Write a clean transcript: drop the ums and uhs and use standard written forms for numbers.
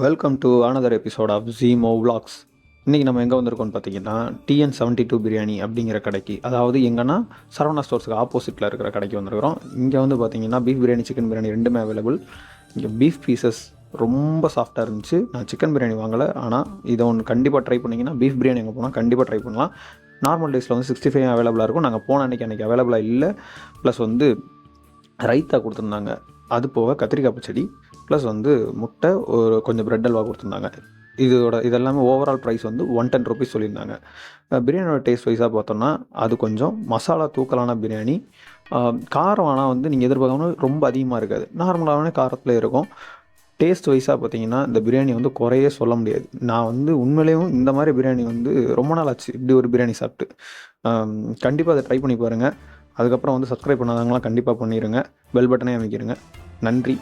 Welcome to another episode of Jeemo vlogs. இன்றைக்கி நம்ம எங்கே வந்திருக்கோம்னு பார்த்தீங்கன்னா TN72 பிரியாணி அப்படிங்கிற கடைக்கு, அதாவது எங்கன்னா சரவணா ஸ்டோர்ஸுக்கு ஆப்போசிட்டில் இருக்கிற கடைக்கு வந்திருக்கிறோம். இங்கே வந்து பார்த்தீங்கன்னா பீஃப் பிரியாணி, சிக்கன் பிரியாணி ரெண்டுமே அவைலபிள். இங்கே பீஃப் பீசஸ் ரொம்ப சாஃப்டாக இருந்துச்சு. நான் சிக்கன் பிரியாணி வாங்கலை, ஆனால் இதை ஒன்று கண்டிப்பாக ட்ரை பண்ணிங்கன்னா பீஃப் பிரியாணி எங்கே போனால் கண்டிப்பாக ட்ரை பண்ணலாம். நார்மல் டேஸில் வந்து 65 அவைலபிளாக இருக்கும். நாங்கள் போன அன்றைக்கி அவைலபிளாக இல்லை. ப்ளஸ் வந்து ரைத்தா கொடுத்துருந்தாங்க, அது போக கத்திரிக்காய் பச்சடி, ப்ளஸ் வந்து முட்டை, ஒரு கொஞ்சம் பிரெட் அல்வா கொடுத்துருந்தாங்க. இதெல்லாமே ஓவரால் ப்ரைஸ் வந்து 110 ருபீஸ் சொல்லியிருந்தாங்க. பிரியாணியோட டேஸ்ட் வைஸாக பார்த்தோம்னா அது கொஞ்சம் மசாலா தூக்கலான பிரியாணி. காரம் ஆனால் வந்து நீங்கள் எதிர்பார்க்கணும் ரொம்ப அதிகமாக இருக்காது, நார்மலான காரத்தில் இருக்கும். டேஸ்ட் வைஸாக பார்த்தீங்கன்னா இந்த பிரியாணி வந்து குறையே சொல்ல முடியாது. நான் வந்து உண்மையிலேயும் இந்த மாதிரி பிரியாணி வந்து ரொம்ப நாள் ஆச்சு இப்படி ஒரு பிரியாணி சாப்பிட்டு. கண்டிப்பாக அதை ட்ரை பண்ணி பாருங்கள். அதுக்கப்புறம் வந்து சப்ஸ்கிரைப் பண்ணாதவங்களாம் கண்டிப்பாக பண்ணிடுங்க, பெல் பட்டனே அமைக்கிடுங்க. நன்றி.